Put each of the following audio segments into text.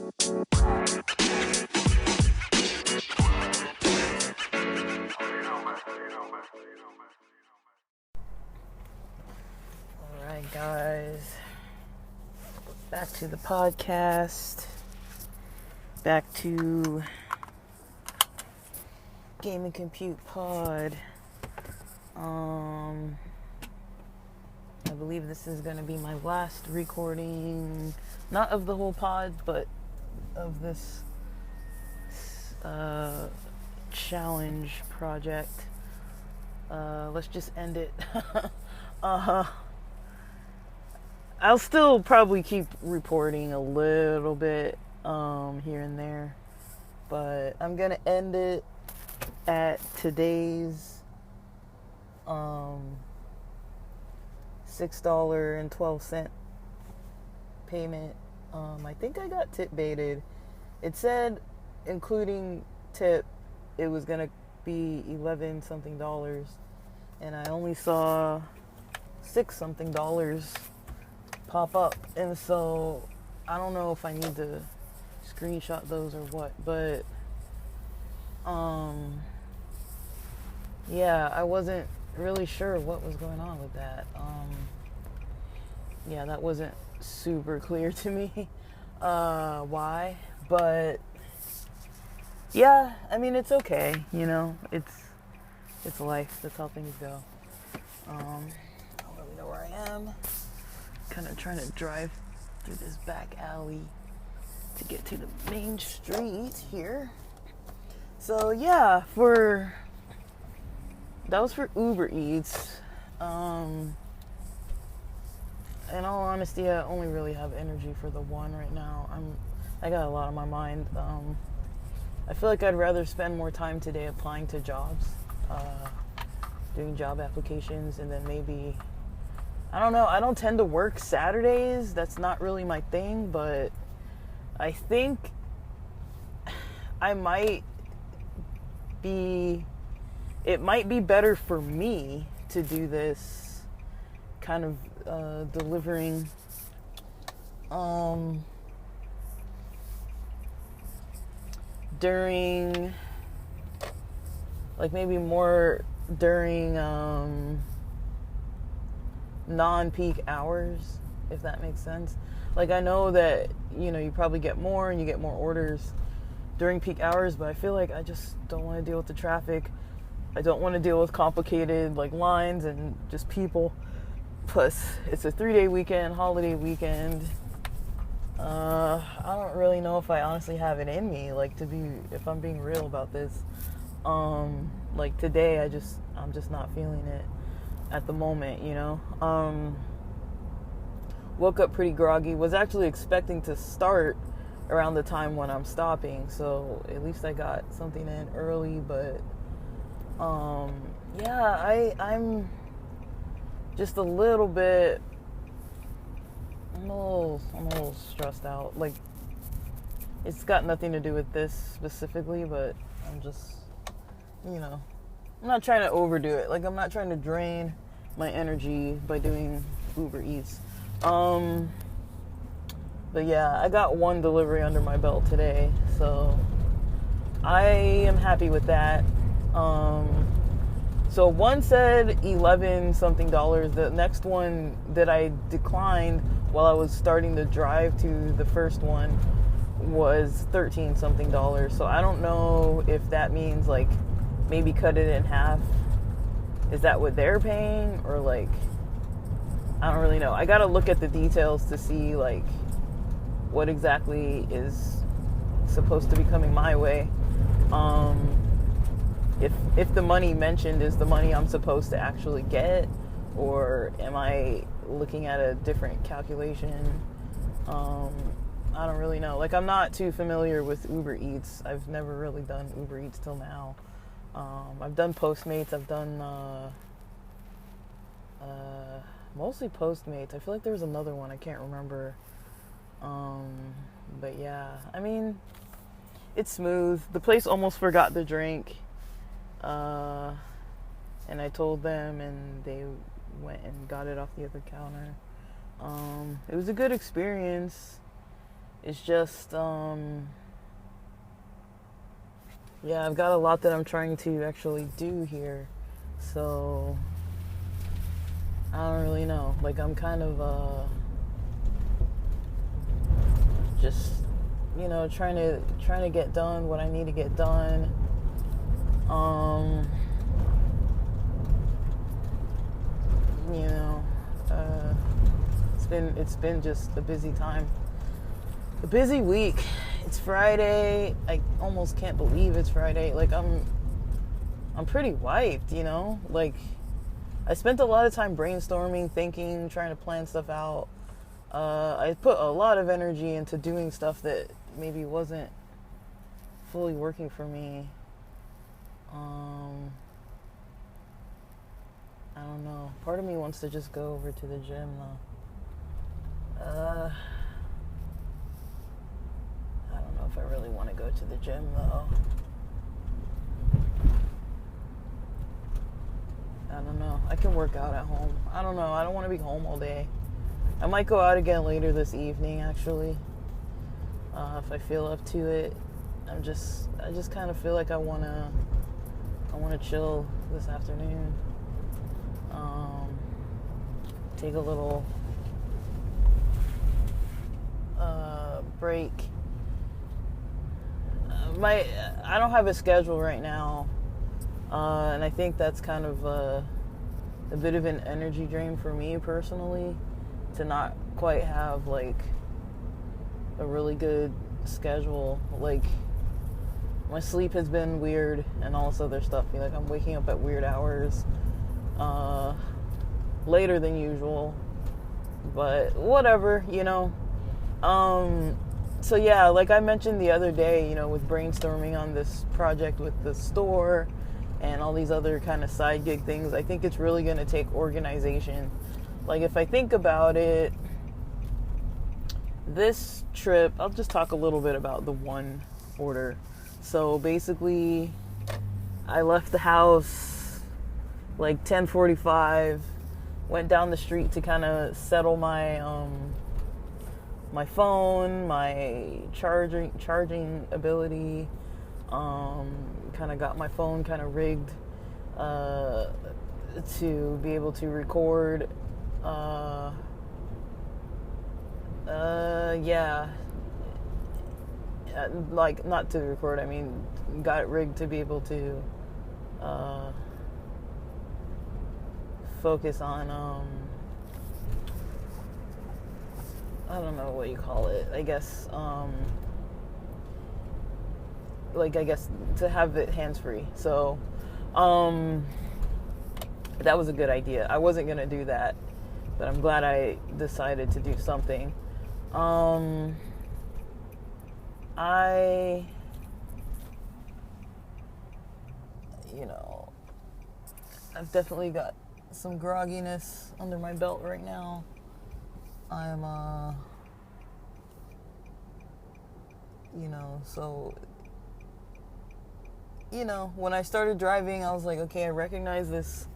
Alright, guys. Back to the podcast. Back to Game and Compute Pod. I believe this is going to be my last recording, not of the whole pod, but of this challenge project. Let's just end it. I'll still probably keep reporting a little bit here and there, but I'm going to end it at today's $6.12 payment. I think I got tip baited. It said, including tip, it was gonna be $11 something, and I only saw $6 something pop up, and so I don't know if I need to screenshot those or what, but yeah, I wasn't really sure what was going on with that. Yeah, that wasn't super clear to me why, but yeah, I mean, it's okay, you know, it's life, that's how things go. I don't really know where I am, kind of trying to drive through this back alley to get to the main street here. So yeah, that was for Uber Eats. In all honesty, I only really have energy for the one right now. I got a lot on my mind. I feel like I'd rather spend more time today applying to jobs, doing job applications, and then maybe, I don't know, I don't tend to work Saturdays. That's not really my thing, but I think it might be better for me to do this kind of delivering during, like, maybe more during non-peak hours, if that makes sense. Like, I know that, you know, you probably get more and you get more orders during peak hours, but I feel like I just don't want to deal with the traffic. I don't want to deal with complicated, like, lines and just people. Plus, it's a 3-day weekend, holiday weekend. I don't really know if I honestly have it in me, like, if I'm being real about this. Like, today, I'm just not feeling it at the moment, you know. Woke up pretty groggy. Was actually expecting to start around the time when I'm stopping, so at least I got something in early, but yeah, I'm just a little bit, I'm a little stressed out. Like, it's got nothing to do with this specifically, but I'm just, you know, I'm not trying to overdo it. Like, I'm not trying to drain my energy by doing Uber Eats. But yeah, I got one delivery under my belt today, so I am happy with that. So one said $11 something. The next one that I declined while I was starting to drive to the first one was $13 something. So I don't know if that means, like, maybe cut it in half. Is that what they're paying? Or, like, I don't really know. I gotta look at the details to see, like, what exactly is supposed to be coming my way. If the money mentioned is the money I'm supposed to actually get, or am I looking at a different calculation? I don't really know. Like, I'm not too familiar with Uber Eats. I've never really done Uber Eats till now. I've done Postmates. I've done mostly Postmates. I feel like there was another one. I can't remember. But yeah, I mean, it's smooth. The place almost forgot the drink. And I told them, and they went and got it off the other counter. It was a good experience. It's just, yeah, I've got a lot that I'm trying to actually do here. So, I don't really know. Like, I'm kind of, just, trying to get done what I need to get done. You know, it's been just a busy time, a busy week. It's Friday. I almost can't believe it's Friday. Like, I'm pretty wiped, Like, I spent a lot of time brainstorming, thinking, trying to plan stuff out. I put a lot of energy into doing stuff that maybe wasn't fully working for me. I don't know. Part of me wants to just go over to the gym, though. I don't know if I really want to go to the gym, though. I don't know. I can work out at home. I don't know. I don't want to be home all day. I might go out again later this evening, actually. If I feel up to it. I just kind of feel like I want to chill this afternoon. Take a little break. I don't have a schedule right now, and I think that's kind of a bit of an energy drain for me personally, to not quite have like a really good schedule. Like, my sleep has been weird and all this other stuff. Like, I'm waking up at weird hours, later than usual, but whatever, So yeah, like I mentioned the other day, with brainstorming on this project with the store and all these other kind of side gig things, I think it's really going to take organization. Like, if I think about it, this trip, I'll just talk a little bit about the one order. So basically, I left the house like 10:45, went down the street to kind of settle my my phone, my charging ability. Kind of got my phone kind of rigged to be able to record. Yeah. Like, not to record, I mean, got it rigged to be able to focus on, I don't know what you call it, I guess, to have it hands-free. So, that was a good idea. I wasn't going to do that, but I'm glad I decided to do something. I've definitely got some grogginess under my belt right now. I'm, so, when I started driving, I was like, okay, I recognize this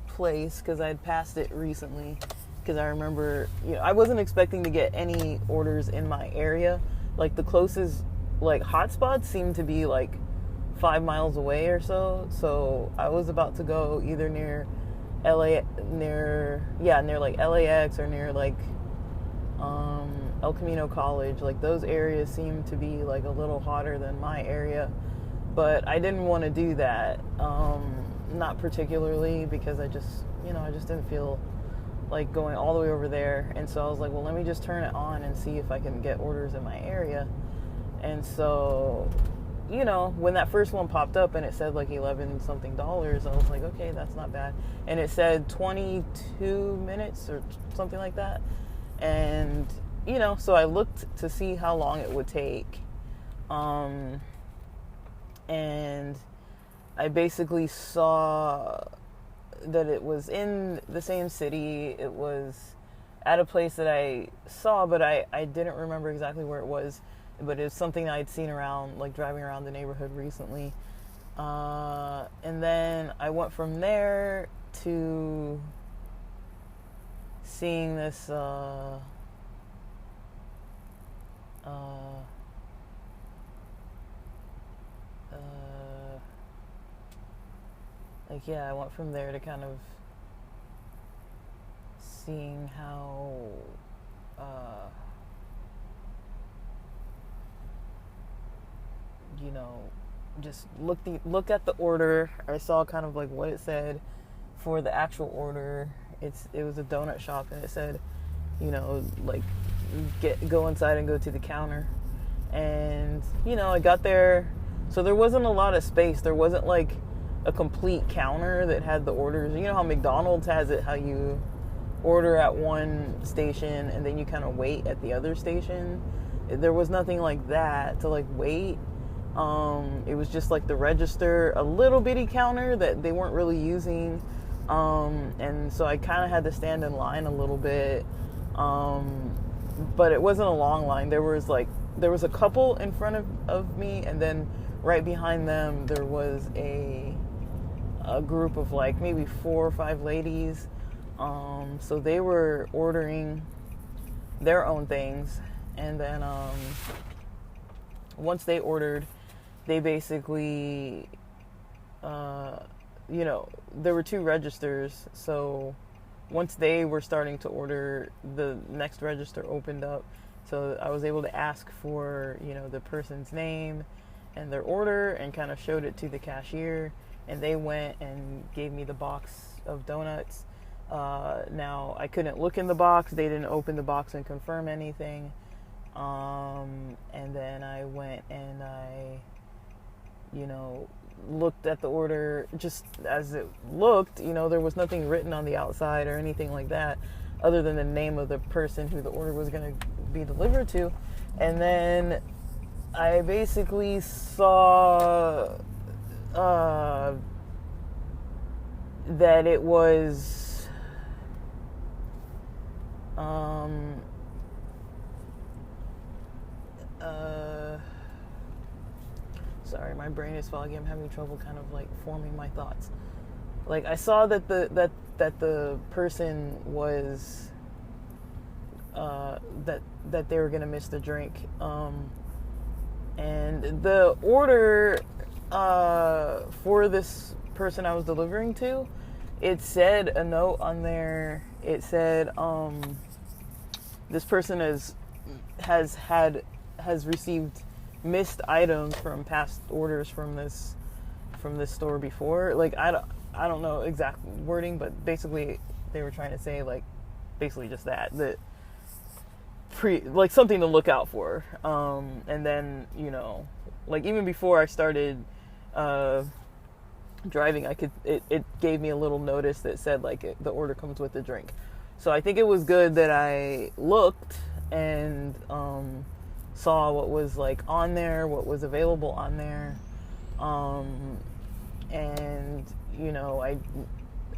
place because I had passed it recently. Because I remember, I wasn't expecting to get any orders in my area. Like, the closest, like, hotspots seemed to be, like, 5 miles away or so. So I was about to go either near near like LAX or near, like, El Camino College. Like, those areas seemed to be, like, a little hotter than my area. But I didn't want to do that. Not particularly, because I just didn't feel like going all the way over there. And so I was like, well, let me just turn it on and see if I can get orders in my area. And so, when that first one popped up and it said like $11 something, I was like, okay, that's not bad. And it said 22 minutes or something like that. And, so I looked to see how long it would take. And I basically saw that it was in the same city. It was at a place that I saw, but I didn't remember exactly where it was. But it was something I'd seen around, like, driving around the neighborhood recently. And then I went from there to seeing this like, yeah, I went from there to kind of seeing how you know, just look at the order. I saw kind of like what it said for the actual order. It was a donut shop, and it said, you know, like, go inside and go to the counter. And, you know, I got there, so there wasn't a lot of space. There wasn't like a complete counter that had the orders. You know how McDonald's has it, how you order at one station and then you kind of wait at the other station. There was nothing like that to like wait. It was just like the register, a little bitty counter that they weren't really using. And so I kind of had to stand in line a little bit. But it wasn't a long line. There was a couple in front of me, and then right behind them there was a group of like maybe 4 or 5 ladies. So they were ordering their own things, and then once they ordered, they basically you know, there were 2 registers, so once they were starting to order, the next register opened up. So I was able to ask for, you know, the person's name and their order, and kind of showed it to the cashier, and they went and gave me the box of donuts. Now I couldn't look in the box. They didn't open the box and confirm anything. And then I went and I, you know, looked at the order just as it looked. You know, there was nothing written on the outside or anything like that, other than the name of the person who the order was going to be delivered to. And then I basically saw that it was sorry, my brain is foggy. I'm having trouble kind of like forming my thoughts. Like, I saw that the person was that they were gonna miss the drink, and the order for this person I was delivering to, it said a note on there. It said this person has received missed items from past orders from this store before. Like, I don't know exact wording, but basically they were trying to say, like, basically just that like something to look out for. And then, you know, like, even before I started driving, it gave me a little notice that said, like, the order comes with a drink. So I think it was good that I looked and saw what was like on there, what was available on there. And, you know, I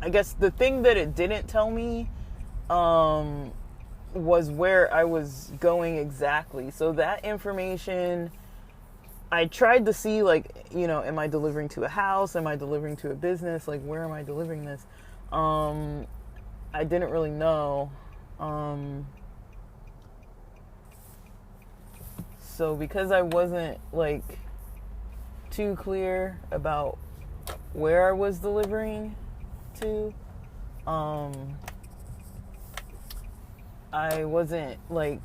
guess the thing that it didn't tell me was where I was going exactly. So that information, I tried to see, like, you know, am I delivering to a house? Am I delivering to a business? Like, where am I delivering this? I didn't really know. So because I wasn't, like, too clear about where I was delivering to, I wasn't, like,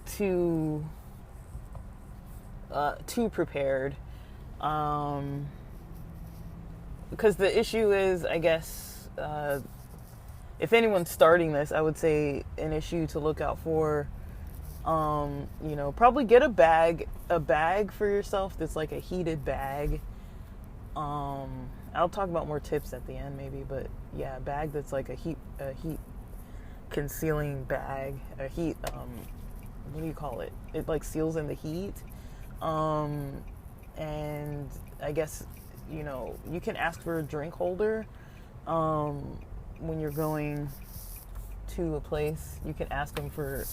too prepared. Because the issue is, I guess, if anyone's starting this, I would say an issue to look out for, you know, probably get a bag for yourself that's like a heated bag. I'll talk about more tips at the end maybe, but yeah, a bag that's like a heat concealing bag, a heat, what do you call it? It like seals in the heat. And I guess, you know, you can ask for a drink holder, when you're going to a place. You can ask them for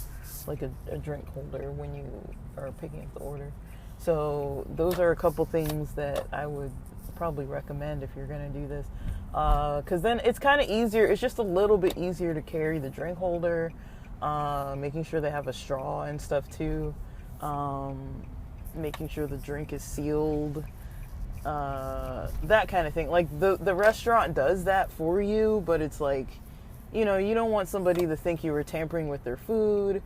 like a drink holder when you are picking up the order. So those are a couple things that I would probably recommend if you're going to do this, because then it's kind of easier. It's just a little bit easier to carry the drink holder, making sure they have a straw and stuff too. making sure the drink is sealed, that kind of thing. Like the restaurant does that for you, but it's like, you know, you don't want somebody to think you were tampering with their food,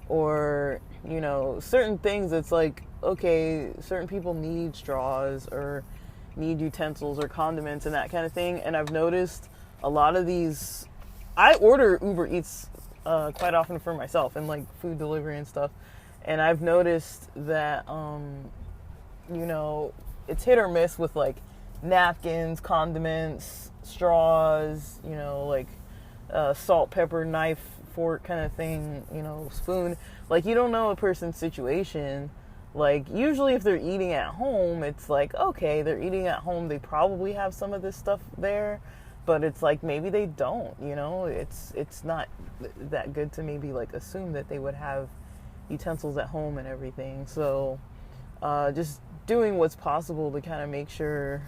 or, you know, certain things. It's like, okay, certain people need straws or need utensils or condiments and that kind of thing. And I've noticed a lot of these, I order Uber Eats quite often for myself and like food delivery and stuff. And I've noticed that, you know, it's hit or miss with like napkins, condiments, straws, you know, like salt, pepper, knife, fork kind of thing, you know, spoon. Like, you don't know a person's situation. Like, usually if they're eating at home, it's like, okay, they're eating at home, they probably have some of this stuff there, but it's like, maybe they don't, you know. It's not that good to maybe like assume that they would have utensils at home and everything. So just doing what's possible to kind of make sure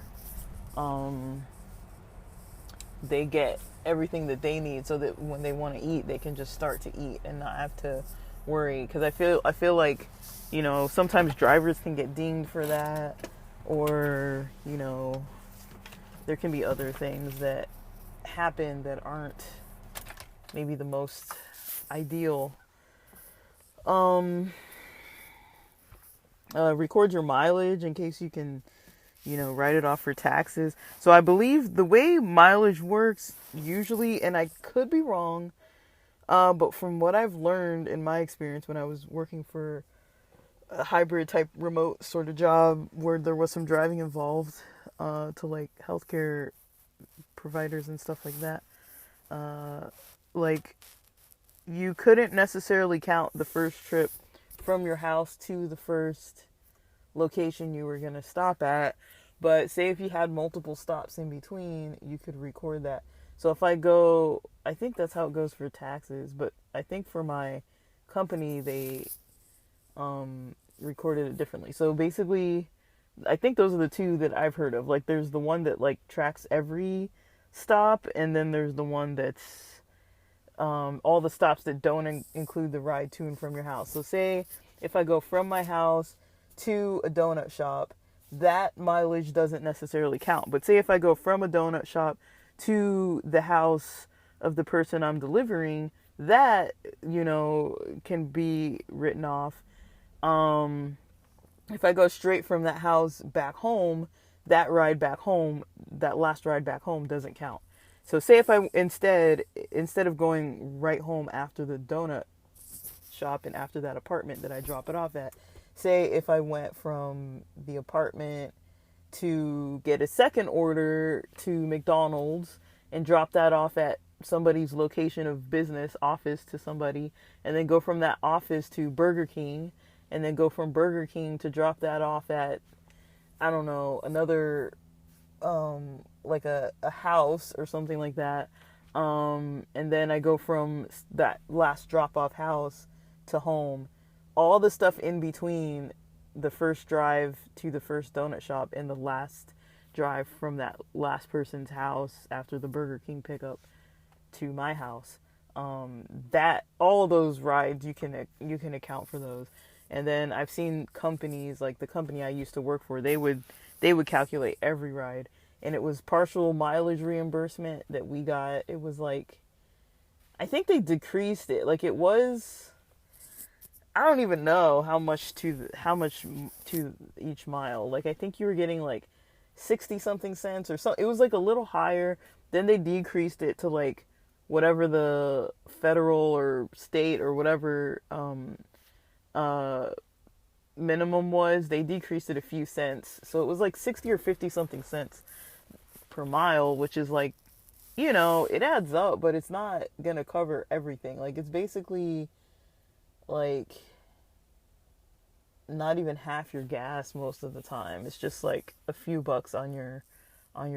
they get everything that they need, so that when they want to eat, they can just start to eat and not have to worry. Because I feel like, you know, sometimes drivers can get dinged for that, or, you know, there can be other things that happen that aren't maybe the most ideal. Record your mileage in case you can, you know, write it off for taxes. So I believe the way mileage works usually, and I could be wrong, but from what I've learned in my experience when I was working for a hybrid type remote sort of job where there was some driving involved, to like healthcare providers and stuff like that, like, you couldn't necessarily count the first trip from your house to the first location you were going to stop at. But say if you had multiple stops in between, you could record that. So if I go, I think that's how it goes for taxes, but I think for my company, they recorded it differently. So basically, I think those are the two that I've heard of. Like, there's the one that like tracks every stop, and then there's the one that's all the stops that don't include the ride to and from your house. So say if I go from my house to a donut shop, that mileage doesn't necessarily count. But say if I go from a donut shop to the house of the person I'm delivering, that, you know, can be written off. If I go straight from that house back home, that ride back home, that last ride back home doesn't count. So say if I instead of going right home after the donut shop and after that apartment that I drop it off at, say if I went from the apartment to get a second order to McDonald's and drop that off at somebody's location of business, office to somebody, and then go from that office to Burger King, and then go from Burger King to drop that off at, I don't know, another like a house or something like that, and then I go from that last drop-off house to home, all the stuff in between the first drive to the first donut shop and the last drive from that last person's house after the Burger King pickup to my house, that all those rides, you can account for those. And then I've seen companies, like the company I used to work for, they would calculate every ride. And it was partial mileage reimbursement that we got. It was like, I think they decreased it. Like, it was, I don't even know how much to each mile. Like, I think you were getting like 60 something cents or something. It was like a little higher. Then they decreased it to like whatever the federal or state or whatever minimum was. They decreased it a few cents. So it was like 60 or 50 something cents per mile, which is like, you know, it adds up, but it's not gonna cover everything. Like, it's basically like not even half your gas most of the time. It's just like a few bucks on your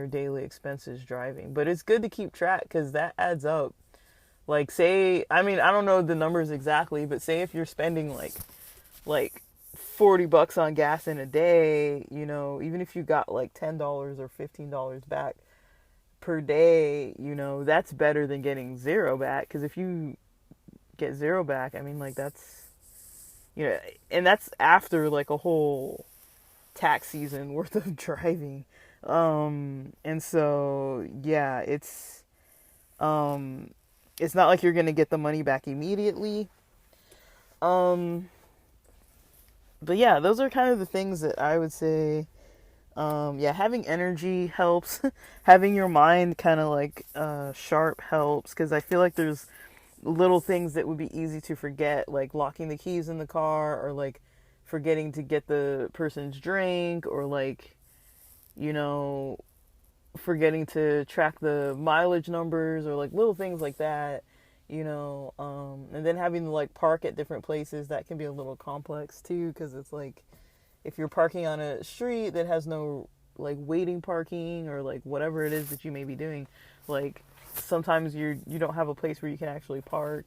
daily expenses driving. But it's good to keep track, because that adds up. Like, say, I mean, I don't know the numbers exactly, but say if you're spending like $40 on gas in a day, you know, even if you got like $10 or $15 back per day, you know, that's better than getting zero back. Because if you get zero back, I mean, like, that's, you know, and that's after like a whole tax season worth of driving. And so yeah, um it's not like you're gonna get the money back immediately. Um but yeah, those are kind of the things that I would say. Yeah, having energy helps. Having your mind kind of like sharp helps, because I feel like there's little things that would be easy to forget, like locking the keys in the car, or like forgetting to get the person's drink, or like, you know, forgetting to track the mileage numbers, or like little things like that, you know. And then having to like park at different places, that can be a little complex too, because it's like if you're parking on a street that has no like waiting parking, or like whatever it is that you may be doing, like sometimes you don't have a place where you can actually park.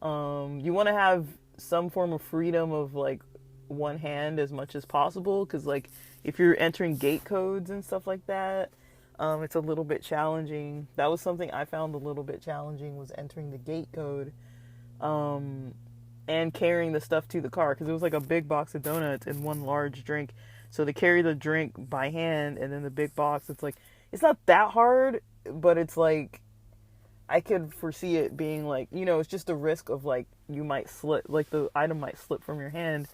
You want to have some form of freedom of like one hand as much as possible, because like if you're entering gate codes and stuff like that, it's a little bit challenging. That was something I found a little bit challenging, was entering the gate code, and carrying the stuff to the car, because it was like a big box of donuts and one large drink. So to carry the drink by hand and then the big box, it's like, it's not that hard, but it's like I could foresee it being like, you know, it's just a risk of like you might slip, like the item might slip from your hand.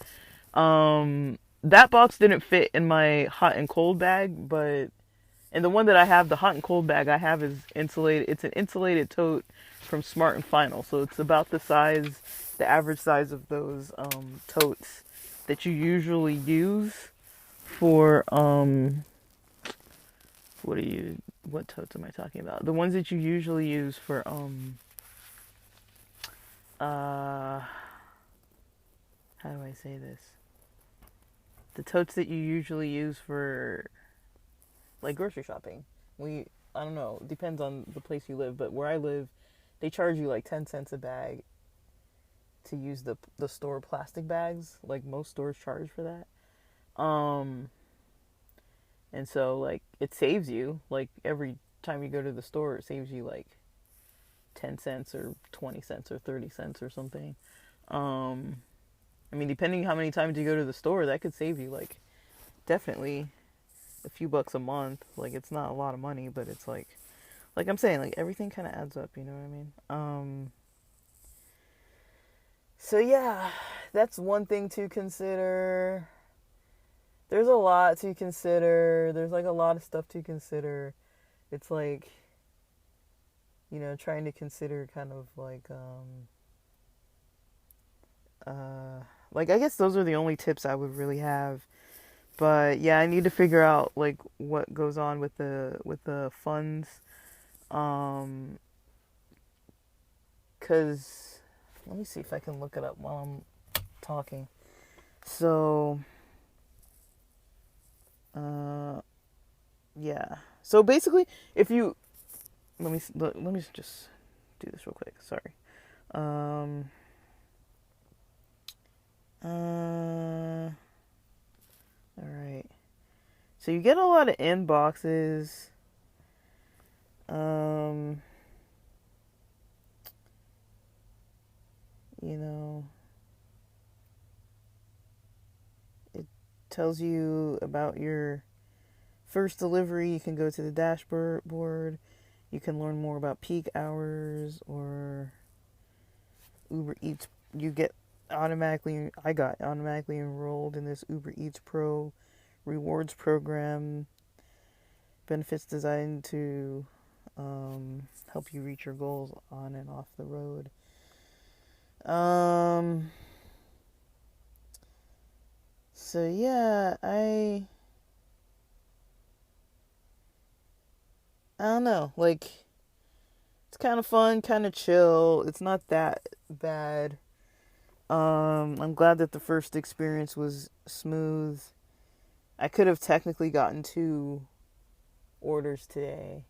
That box didn't fit in my hot and cold bag, but and the one that I have, the hot and cold bag I have, is insulated. It's an insulated tote from Smart and Final, so it's about the size, the average size of those totes that you usually use for what totes am I talking about? The ones that you usually use for how do I say this? The totes that you usually use for like grocery shopping. I don't know, depends on the place you live, but where I live, they charge you like 10 cents a bag to use the store plastic bags. Like most stores charge for that. And so like it saves you, like every time you go to the store, it saves you like 10 cents or 20 cents or 30 cents or something. I mean, depending how many times you go to the store, that could save you like definitely a few bucks a month. Like it's not a lot of money, but it's like I'm saying, like everything kind of adds up, you know what I mean? So yeah, that's one thing to consider. There's a lot to consider. There's like a lot of stuff to consider. It's like, you know, trying to consider kind of like I guess those are the only tips I would really have. But yeah, I need to figure out like what goes on with the funds, cause let me see if I can look it up while I'm talking. So, yeah. So basically, if you let me just do this real quick. Sorry. All right. So you get a lot of inboxes. You know, it tells you about your first delivery. You can go to the dashboard. You can learn more about peak hours or Uber Eats. I got automatically enrolled in this Uber Eats Pro rewards program. Benefits designed to help you reach your goals on and off the road. So yeah, I don't know, like it's kind of fun, kind of chill. It's not that bad. I'm glad that the first experience was smooth. I could have technically gotten 2 orders today.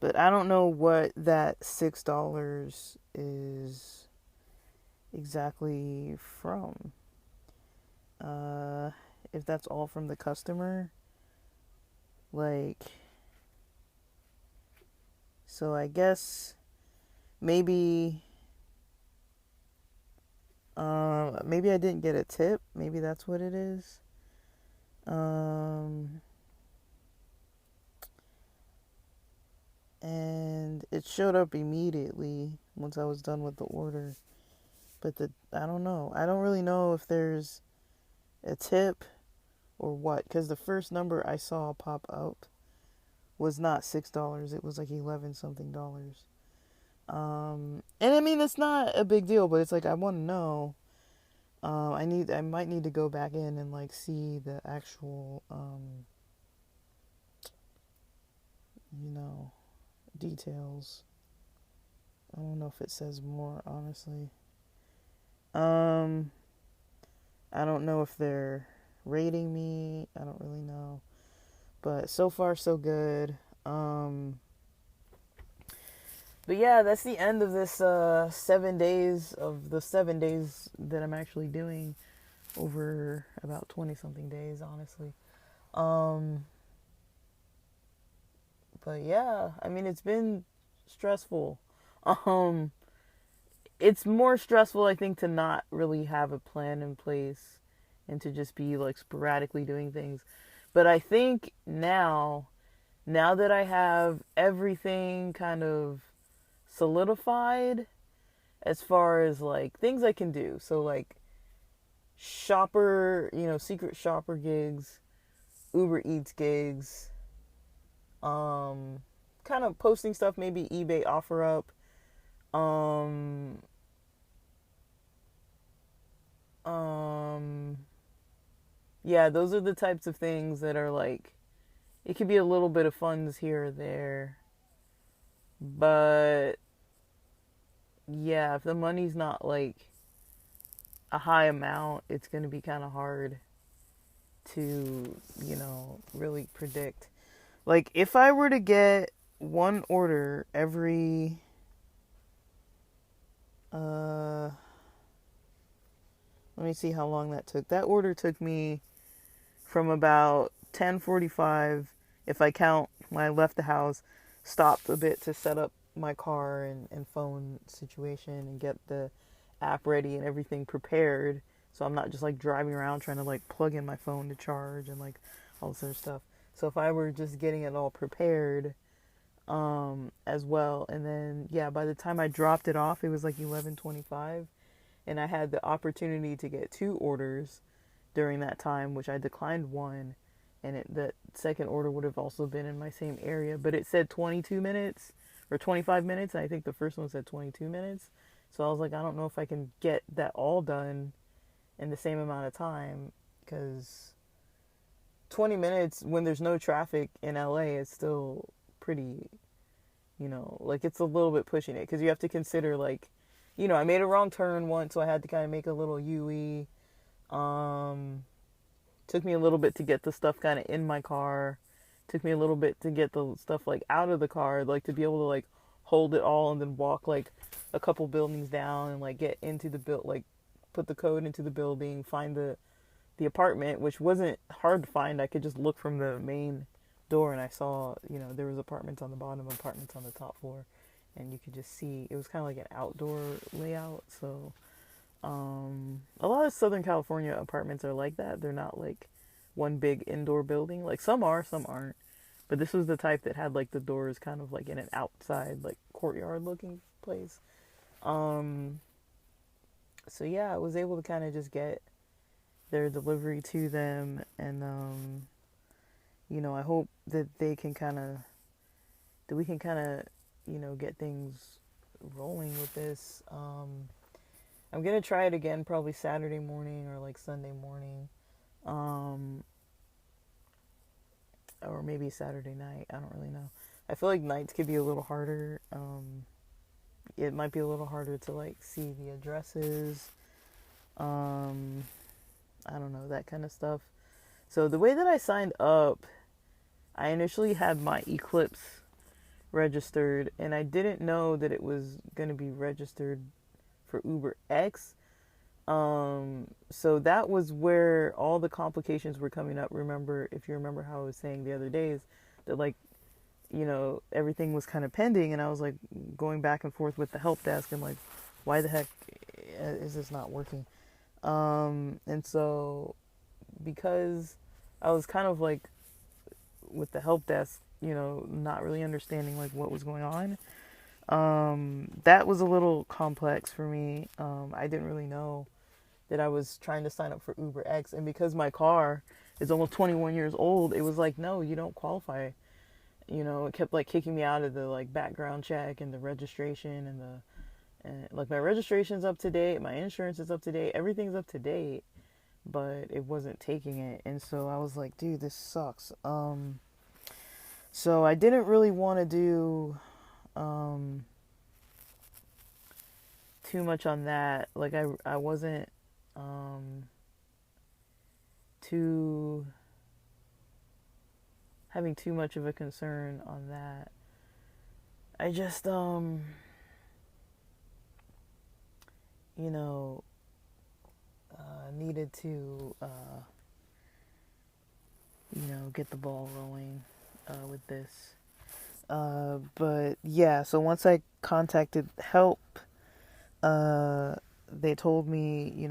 But I don't know what that $6 is exactly from. If that's all from the customer. Like, so I guess maybe Maybe I didn't get a tip. Maybe that's what it is. And it showed up immediately once I was done with the order. But I don't know. I don't really know if there's a tip or what, because the first number I saw pop up was not $6. It was like 11 something dollars. And I mean, it's not a big deal, but it's like I want to know. I might need to go back in and like see the actual, you know, details. I don't know if it says more, honestly. I don't know if they're rating me. I don't really know. But so far, so good. But yeah, that's the end of this 7 days of the 7 days that I'm actually doing over about 20 something days, honestly. But yeah, I mean, it's been stressful. It's more stressful, I think, to not really have a plan in place and to just be like sporadically doing things. But I think now that I have everything kind of solidified as far as like things I can do. So like shopper, secret shopper gigs, Uber Eats gigs, kind of posting stuff, maybe eBay OfferUp, yeah, those are the types of things that are like, it could be a little bit of funds here or there, but yeah, if the money's not like a high amount, it's going to be kind of hard to, really predict. Like, if I were to get one order every, let me see how long that took. That order took me from about 10:45, if I count when I left the house, stopped a bit to set up my car and phone situation and get the app ready and everything prepared, so I'm not just like driving around trying to like plug in my phone to charge and like all this other stuff. So if I were just getting it all prepared as well, and then yeah, by the time I dropped it off, it was like 11:25, and I had the opportunity to get 2 orders during that time, which I declined one, and the second order would have also been in my same area, but it said 22 minutes or 25 minutes, and I think the first one said 22 minutes. So I was like, I don't know if I can get that all done in the same amount of time, because 20 minutes when there's no traffic in LA is still pretty, like it's a little bit pushing it, because you have to consider like, I made a wrong turn once, so I had to kind of make a little U-E. Took me a little bit to get the stuff kind of in my car. Took me a little bit to get the stuff like out of the car, like to be able to like hold it all and then walk like a couple buildings down and like get into the like put the code into the building, find the apartment, which wasn't hard to find. I could just look from the main door and I saw, there was apartments on the bottom, apartments on the top floor, and you could just see it was kind of like an outdoor layout. So a lot of Southern California apartments are like that. They're not like one big indoor building. Like some are, some aren't. But this was the type that had like the doors kind of like in an outside like courtyard looking place. So yeah, I was able to kind of just get their delivery to them, and I hope that we can kind of get things rolling with this. I'm gonna try it again probably Saturday morning or like Sunday morning, or maybe Saturday night. I don't really know. I feel like nights could be a little harder. It might be a little harder to like see the addresses. I don't know, that kind of stuff. So the way that I signed up, I initially had my Eclipse registered, and I didn't know that it was going to be registered for Uber X. So that was where all the complications were coming up. If you remember how I was saying the other days that like, everything was kind of pending, and I was like going back and forth with the help desk and like, why the heck is this not working? And so because I was kind of like with the help desk, not really understanding like what was going on. That was a little complex for me. I didn't really know that I was trying to sign up for Uber X, and because my car is almost 21 years old, it was like, no, you don't qualify. It kept like kicking me out of the like background check and the registration and like my registration's up to date, my insurance is up to date, everything's up to date, but it wasn't taking it, and so I was like, dude, this sucks. So I didn't really want to do too much on that. Like I wasn't too having too much of a concern on that. I just needed to get the ball rolling with this. But yeah, so once I contacted help, they told me,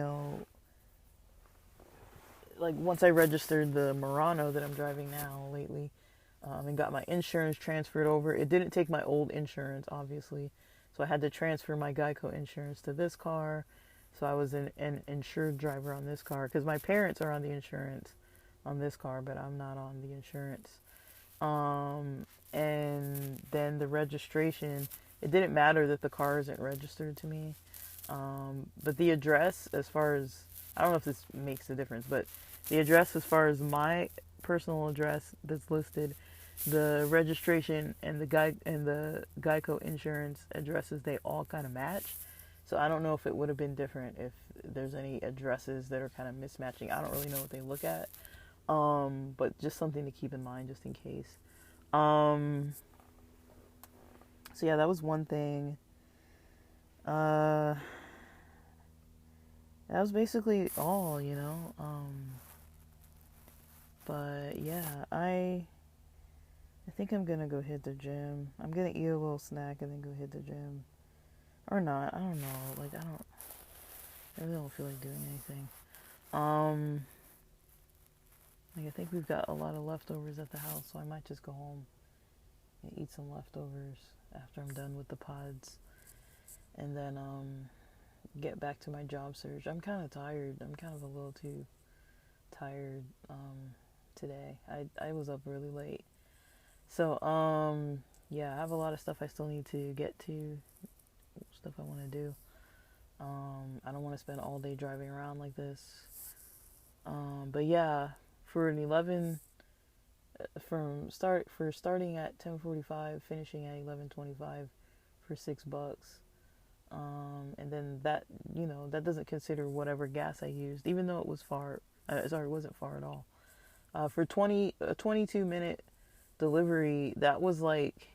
like once I registered the Murano that I'm driving now lately, and got my insurance transferred over, it didn't take my old insurance, obviously. So I had to transfer my Geico insurance to this car. So I was an insured driver on this car because my parents are on the insurance on this car, but I'm not on the insurance. And then the registration, it didn't matter that the car isn't registered to me. But the address, as far as, I don't know if this makes a difference, but the address as far as my personal address that's listed, the registration and the Geico insurance addresses, they all kind of match. So I don't know if it would have been different if there's any addresses that are kind of mismatching. I don't really know what they look at. But just something to keep in mind just in case. So yeah, that was one thing. That was basically all, but yeah, I think I'm gonna go hit the gym. I'm gonna eat a little snack and then go hit the gym. Or not, I don't know. Like, I really don't feel like doing anything. Like, I think we've got a lot of leftovers at the house, so I might just go home and eat some leftovers after I'm done with the pods. And then, get back to my job search. I'm kind of tired. I'm kind of a little too tired, today. I was up really late. So, yeah, I have a lot of stuff I still need to get to. Stuff I want to do. I don't want to spend all day driving around like this. But yeah, for an 11, starting at 10:45, finishing at 11:25 for $6. And then that, that doesn't consider whatever gas I used, even though it was far. It wasn't far at all. For a 22-minute delivery, that was like,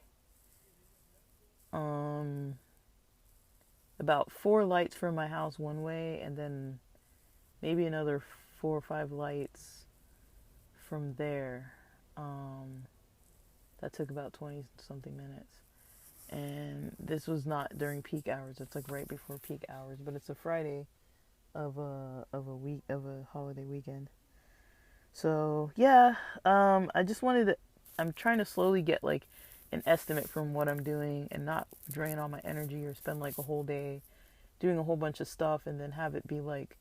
about 4 lights from my house one way, and then maybe another 4 or 5 lights from there. That took about 20 something minutes. And this was not during peak hours. It's like right before peak hours, but it's a Friday of a holiday weekend. So yeah, I just wanted to. I'm trying to slowly get like an estimate from what I'm doing and not drain all my energy or spend like a whole day doing a whole bunch of stuff and then have it be like,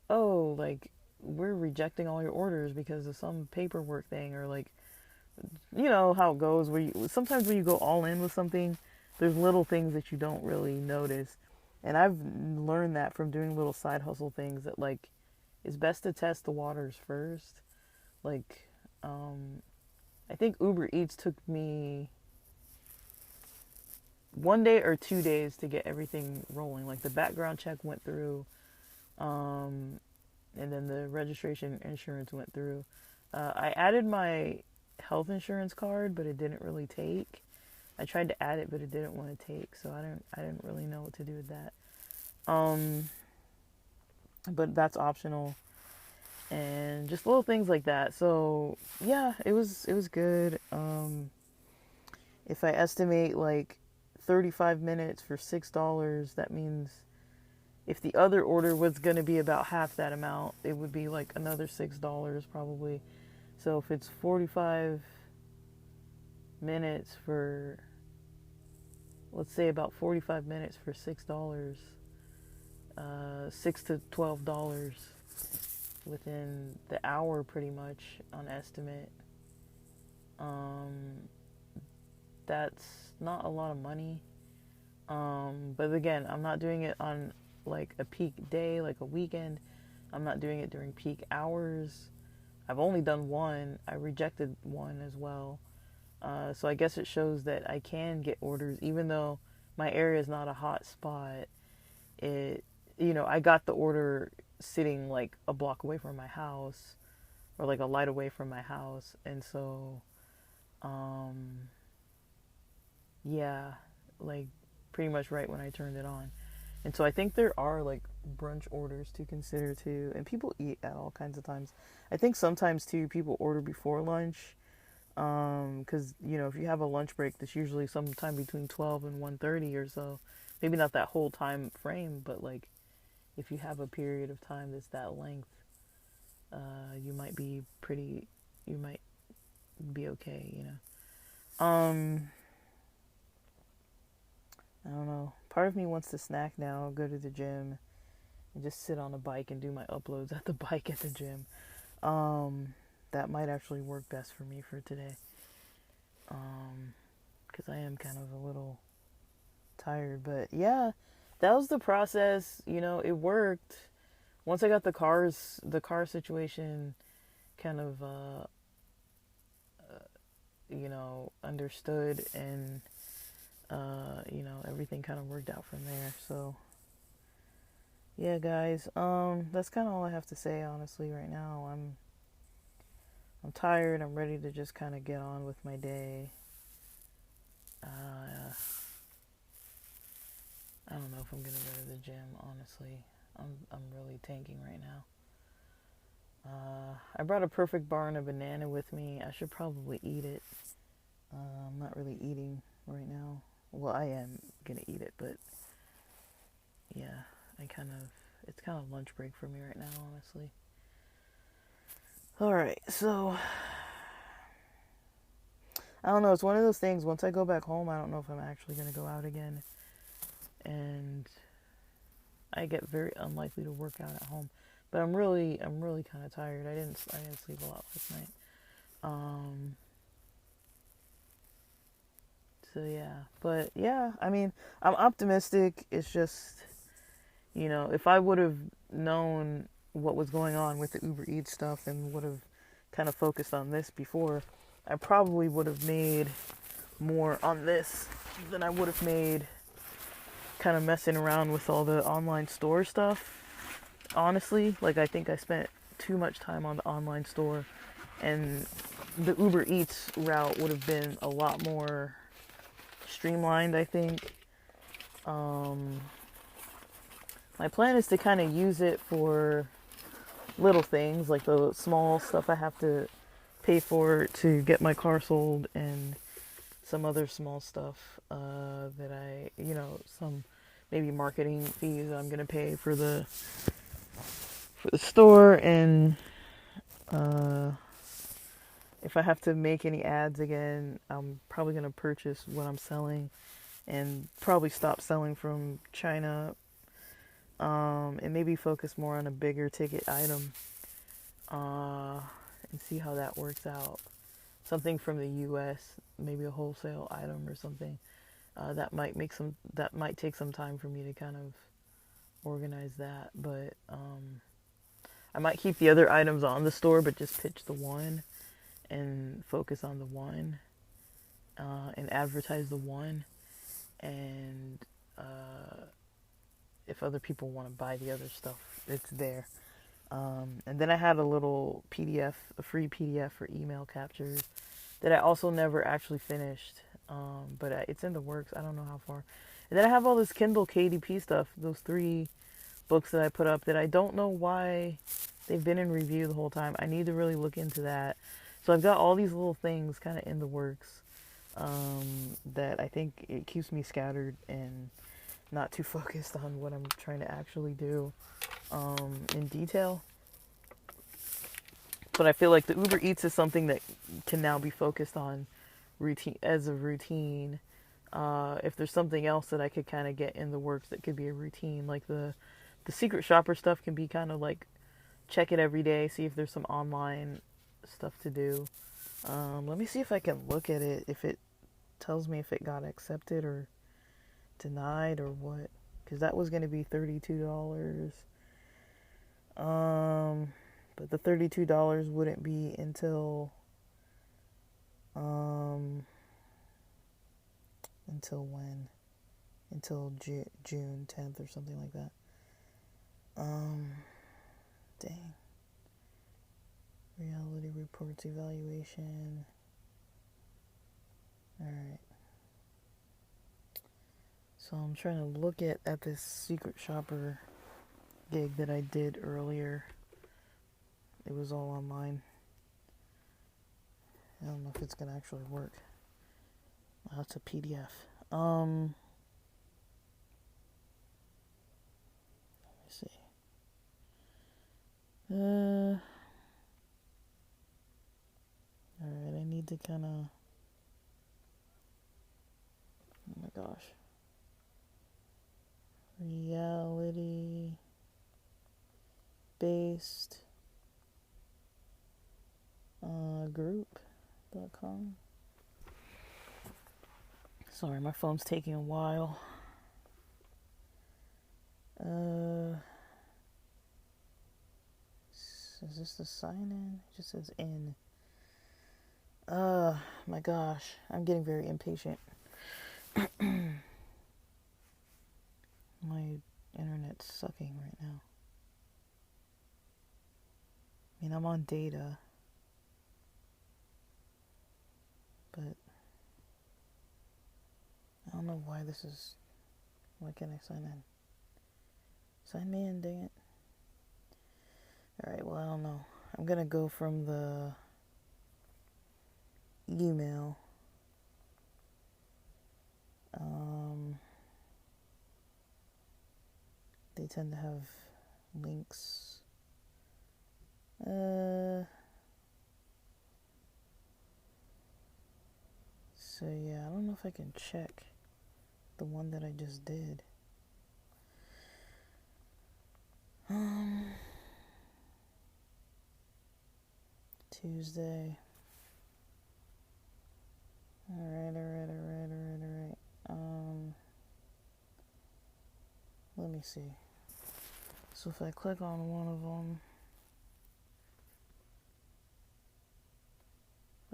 oh, like we're rejecting all your orders because of some paperwork thing, or like, how it goes where sometimes when you go all in with something, there's little things that you don't really notice. And I've learned that from doing little side hustle things, that like it's best to test the waters first. Like, I think Uber Eats took me 1 day or 2 days to get everything rolling. Like the background check went through, and then the registration insurance went through. I added my health insurance card, but it didn't really take. I tried to add it, but it didn't want to take, so I didn't really know what to do with that. But that's optional, and just little things like that. So yeah, it was good. If I estimate like 35 minutes for $6, that means if the other order was going to be about half that amount, it would be like another $6 probably. So if it's 45 minutes for, let's say about 45 minutes for $6, $6 to $12 within the hour pretty much on estimate. That's not a lot of money. But again, I'm not doing it on like a peak day, like a weekend. I'm not doing it during peak hours. I've only done one. I rejected one as well. So I guess it shows that I can get orders, even though my area is not a hot spot. I got the order sitting like a block away from my house, or like a light away from my house, and so, yeah, like pretty much right when I turned it on. And so I think there are like brunch orders to consider too, and people eat at all kinds of times. I think sometimes too people order before lunch, because if you have a lunch break, that's usually sometime between 12 and 1:30 or so. Maybe not that whole time frame, but like if you have a period of time that's that length, you might be okay. I don't know. Part of me wants to snack now, go to the gym, and just sit on a bike and do my uploads at the bike at the gym. That might actually work best for me for today. Because I am kind of a little tired. But yeah, that was the process. It worked. Once I got the car situation kind of, understood, and everything kind of worked out from there. So yeah, guys, that's kind of all I have to say, honestly, right now. I'm tired. I'm ready to just kind of get on with my day. I don't know if I'm gonna go to the gym, honestly. I'm really tanking right now. I brought a perfect bar and a banana with me. I should probably eat it. I'm not really eating right now. Well, I am gonna eat it, but yeah, it's kind of lunch break for me right now, honestly. Alright, so I don't know, it's one of those things, once I go back home, I don't know if I'm actually gonna go out again. And I get very unlikely to work out at home. But I'm really kind of tired. I didn't sleep a lot last night. So yeah, but yeah, I mean, I'm optimistic. It's just, if I would have known what was going on with the Uber Eats stuff and would have kind of focused on this before, I probably would have made more on this than I would have made kind of messing around with all the online store stuff. Honestly, like I think I spent too much time on the online store, and the Uber Eats route would have been a lot more streamlined, I think. My plan is to kind of use it for little things, like the small stuff I have to pay for to get my car sold, and some other small stuff that some maybe marketing fees that I'm gonna pay for the store, and if I have to make any ads again, I'm probably gonna purchase what I'm selling and probably stop selling from China, and maybe focus more on a bigger ticket item, and see how that works out. Something from the US, maybe a wholesale item or something. That might take some time for me to kind of organize that, but I might keep the other items on the store, but just pitch the one and focus on the one, and advertise the one, and if other people want to buy the other stuff, it's there. And then I had a little PDF, a free PDF for email captures that I also never actually finished, but it's in the works. I don't know how far. And then I have all this Kindle KDP stuff, those 3 books that I put up that I don't know why they've been in review the whole time. I need to really look into that. So I've got all these little things kind of in the works, that I think it keeps me scattered and not too focused on what I'm trying to actually do in detail. But I feel like the Uber Eats is something that can now be focused on routine as a routine. If there's something else that I could kind of get in the works that could be a routine, like the secret shopper stuff can be kind of like check it every day, see if there's some online stuff to do. Let me see if I can look at it, if it tells me if it got accepted or denied or what, because that was going to be $32. But the $32 wouldn't be until when? Until June 10th or something like that. Dang. Reality reports evaluation. Alright. So I'm trying to look at this secret shopper gig that I did earlier. It was all online. I don't know if it's gonna actually work. Oh, it's a PDF. Let me see. Alright, I need to kinda, oh my gosh. Reality based group.com. Sorry, my phone's taking a while. Is this the sign in? It just says in. My gosh, I'm getting very impatient. My internet's sucking right now. I mean, I'm on data, but I don't know why this is. Why can't I sign in? Sign me in, dang it. Alright, well, I don't know. I'm gonna go from the email. They tend to have links. So yeah, I don't know if I can check the one that I just did. Tuesday. Alright. Let me see. So if I click on one of them,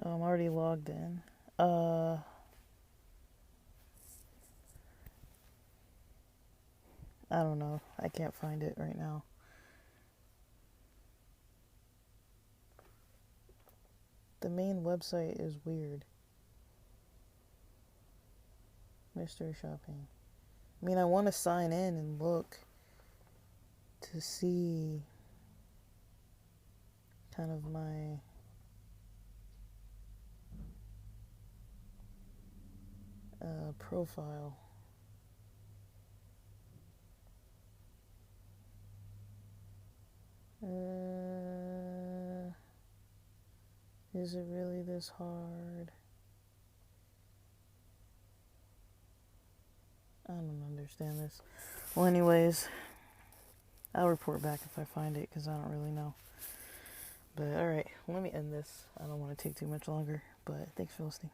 I'm already logged in. I don't know. I can't find it right now. The main website is weird. Mystery shopping. I mean, I want to sign in and look to see kind of my profile. Is it really this hard? I don't understand this. Well, anyways, I'll report back if I find it because I don't really know. But alright, let me end this. I don't want to take too much longer, but thanks for listening.